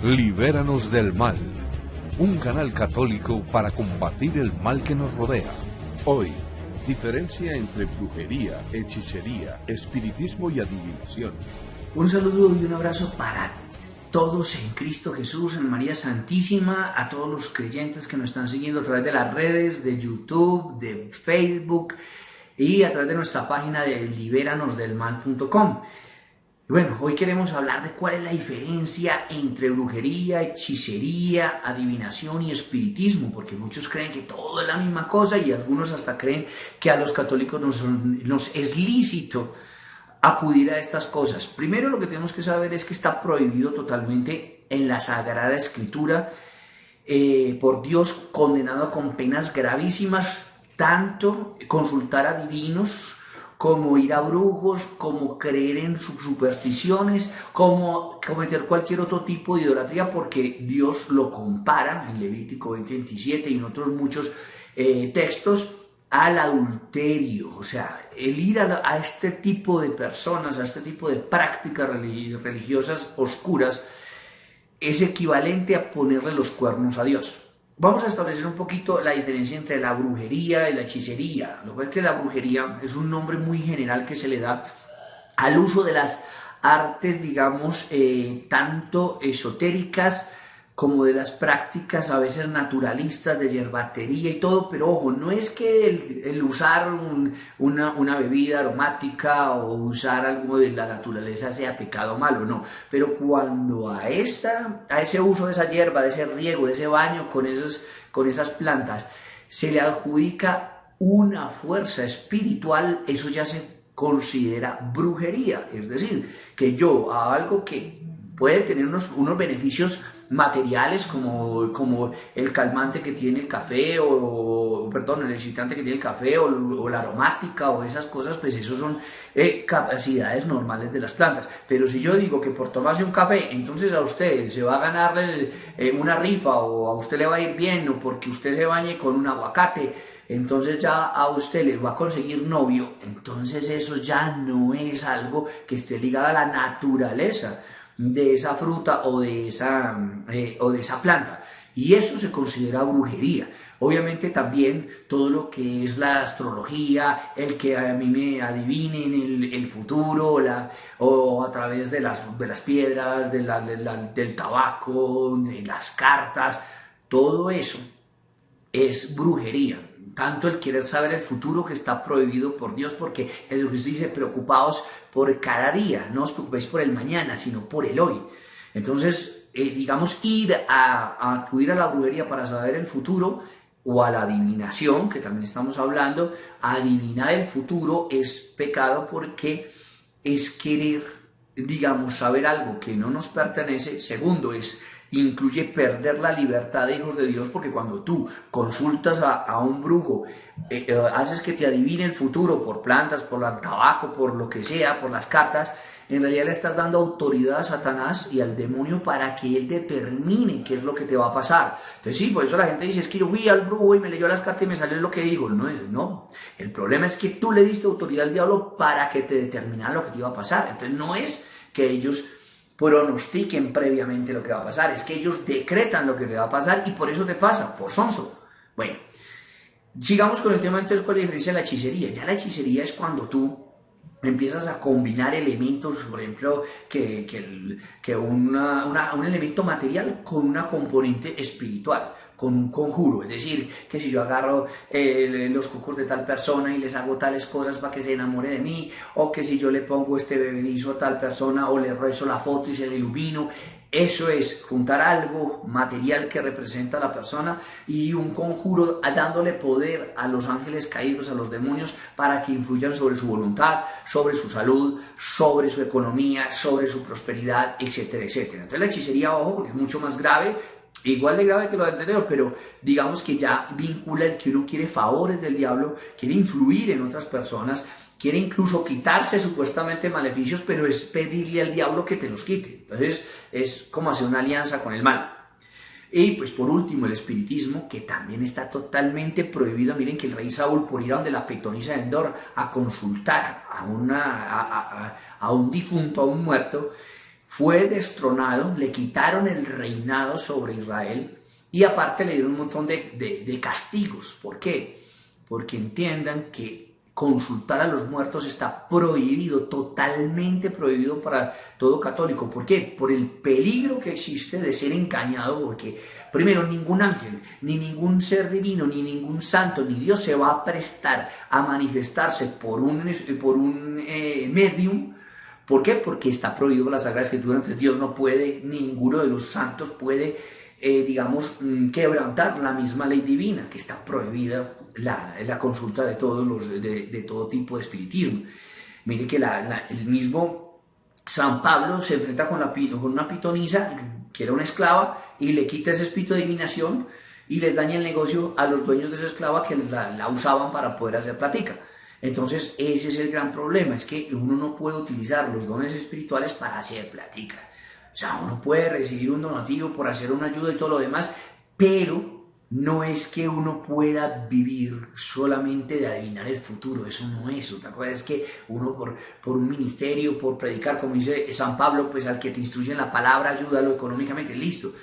Libéranos del mal, un canal católico para combatir el mal que nos rodea. Hoy, diferencia entre brujería, hechicería, espiritismo y adivinación. Un saludo y un abrazo para todos en Cristo Jesús, en María Santísima, a todos los creyentes que nos están siguiendo a través de las redes, de YouTube, de Facebook y a través de nuestra página de liberanosdelmal.com. Bueno, hoy queremos hablar de cuál es la diferencia entre brujería, hechicería, adivinación y espiritismo, porque muchos creen que todo es la misma cosa y algunos hasta creen que a los católicos nos es lícito acudir a estas cosas. Primero, lo que tenemos que saber es que está prohibido totalmente en la Sagrada Escritura, por Dios, condenado con penas gravísimas, tanto consultar a divinos, como ir a brujos, como creer en sus supersticiones, como cometer cualquier otro tipo de idolatría, porque Dios lo compara en Levítico 20:27 y en otros muchos textos al adulterio. O sea, el ir a este tipo de personas, a este tipo de prácticas religiosas oscuras, es equivalente a ponerle los cuernos a Dios. Vamos a establecer un poquito la diferencia entre la brujería y la hechicería. Lo que es que la brujería es un nombre muy general que se le da al uso de las artes, digamos, tanto esotéricas como de las prácticas a veces naturalistas de yerbatería y todo, pero ojo, no es que el usar una bebida aromática o usar algo de la naturaleza sea pecado malo, no, pero cuando a ese uso de esa hierba, de ese riego, de ese baño con esas plantas, se le adjudica una fuerza espiritual, eso ya se considera brujería, es decir, que yo a algo que puede tener unos beneficios materiales como el calmante que tiene el café el excitante que tiene el café o la aromática o esas cosas, pues eso son capacidades normales de las plantas. Pero si yo digo que por tomarse un café, entonces a usted se va a ganar una rifa o a usted le va a ir bien o porque usted se bañe con un aguacate, entonces ya a usted le va a conseguir novio, entonces eso ya no es algo que esté ligado a la naturaleza de esa fruta o de esa planta, y eso se considera brujería. Obviamente también todo lo que es la astrología, el que a mí me adivinen el futuro o a través de las piedras, del tabaco, de las cartas, todo eso es brujería. Tanto el querer saber el futuro, que está prohibido por Dios, porque Jesucristo dice: preocupaos por cada día, no os preocupéis por el mañana, sino por el hoy. Entonces, digamos, ir a acudir a la brujería para saber el futuro, o a la adivinación, que también estamos hablando, adivinar el futuro es pecado porque es querer, digamos, saber algo que no nos pertenece. Segundo, incluye perder la libertad de hijos de Dios, porque cuando tú consultas a un brujo, haces que te adivine el futuro por plantas, por el tabaco, por lo que sea, por las cartas, en realidad le estás dando autoridad a Satanás y al demonio para que él determine qué es lo que te va a pasar. Entonces sí, por eso la gente dice: es que yo fui al brujo y me leyó las cartas y me salió lo que digo. No, el problema es que tú le diste autoridad al diablo para que te determinara lo que te iba a pasar. Entonces no es que ellos pronostiquen previamente lo que va a pasar, es que ellos decretan lo que te va a pasar y por eso te pasa, por sonso. Bueno, sigamos con el tema. Entonces, ¿cuál es la diferencia de la hechicería? Ya la hechicería es cuando tú empiezas a combinar elementos, por ejemplo, un elemento material con una componente espiritual, con un conjuro. Es decir, que si yo agarro los cocos de tal persona y les hago tales cosas para que se enamore de mí, o que si yo le pongo este bebedizo a tal persona o le rezo la foto y se le ilumino, eso es juntar algo material que representa a la persona y un conjuro dándole poder a los ángeles caídos, a los demonios, para que influyan sobre su voluntad, sobre su salud, sobre su economía, sobre su prosperidad, etcétera, etcétera. Entonces la hechicería, ojo, porque es mucho más grave, igual de grave que lo anterior, pero digamos que ya vincula el que uno quiere favores del diablo, quiere influir en otras personas, quiere incluso quitarse supuestamente maleficios, pero es pedirle al diablo que te los quite. Entonces es como hacer una alianza con el mal. Y pues por último el espiritismo, que también está totalmente prohibido. Miren que el rey Saúl, por ir a donde la pitonisa de Endor a consultar a un difunto, a un muerto, fue destronado, le quitaron el reinado sobre Israel y aparte le dieron un montón de castigos. ¿Por qué? Porque entiendan que consultar a los muertos está prohibido, totalmente prohibido para todo católico. ¿Por qué? Por el peligro que existe de ser engañado, porque primero ningún ángel, ni ningún ser divino, ni ningún santo, ni Dios se va a prestar a manifestarse por un medium. ¿Por qué? Porque está prohibido la Sagrada Escritura. Entonces Dios no puede, ni ninguno de los santos puede, quebrantar la misma ley divina, que está prohibida la consulta de de todo tipo de espiritismo. Mire que el mismo San Pablo se enfrenta con una pitonisa, que era una esclava, y le quita ese espíritu de adivinación y les daña el negocio a los dueños de esa esclava que la usaban para poder hacer plática. Entonces ese es el gran problema, es que uno no puede utilizar los dones espirituales para hacer plática. O sea, uno puede recibir un donativo por hacer una ayuda y todo lo demás, pero no es que uno pueda vivir solamente de adivinar el futuro. Eso no es. Otra cosa es que uno por un ministerio, por predicar, como dice San Pablo, pues al que te instruye en la palabra, ayúdalo económicamente, listo.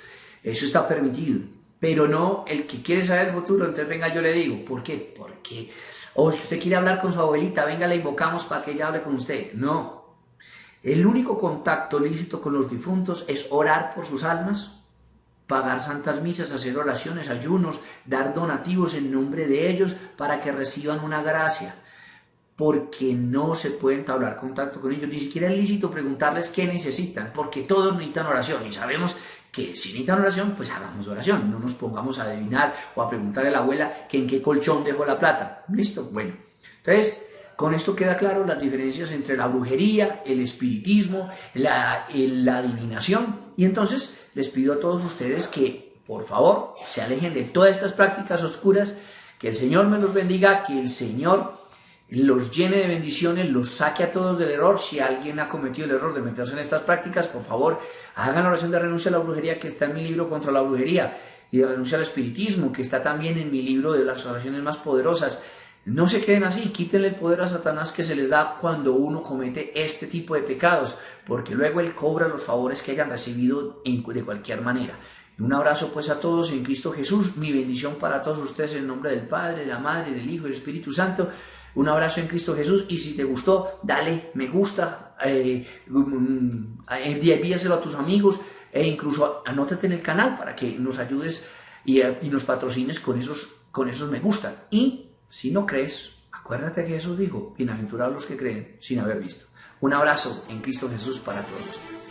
Eso está permitido. Pero no el que quiere saber el futuro, entonces venga, yo le digo. ¿Por qué? Porque, o si usted quiere hablar con su abuelita, venga, la invocamos para que ella hable con usted. No. El único contacto lícito con los difuntos es orar por sus almas, pagar santas misas, hacer oraciones, ayunos, dar donativos en nombre de ellos para que reciban una gracia, porque no se puede entablar contacto con ellos, ni siquiera es lícito preguntarles qué necesitan, porque todos necesitan oración y sabemos que si necesitan oración, pues hagamos oración, no nos pongamos a adivinar o a preguntarle a la abuela que en qué colchón dejó la plata. ¿Listo? Bueno, entonces con esto queda claro las diferencias entre la brujería, el espiritismo, la adivinación. Y entonces les pido a todos ustedes que, por favor, se alejen de todas estas prácticas oscuras, que el Señor me los bendiga, que el Señor los llene de bendiciones, los saque a todos del error. Si alguien ha cometido el error de meterse en estas prácticas, por favor, hagan la oración de renuncia a la brujería, que está en mi libro Contra la Brujería, y de renuncia al espiritismo, que está también en mi libro de las oraciones más poderosas. No se queden así, quítenle el poder a Satanás que se les da cuando uno comete este tipo de pecados, porque luego él cobra los favores que hayan recibido de cualquier manera. Un abrazo pues a todos en Cristo Jesús, mi bendición para todos ustedes en nombre del Padre, de la Madre, del Hijo y del Espíritu Santo. Un abrazo en Cristo Jesús, y si te gustó, dale me gusta, envíaselo a tus amigos, e incluso anótate en el canal para que nos ayudes y nos patrocines con esos me gusta. Y si no crees, acuérdate que Jesús dijo: bienaventurados los que creen sin haber visto. Un abrazo en Cristo Jesús para todos ustedes.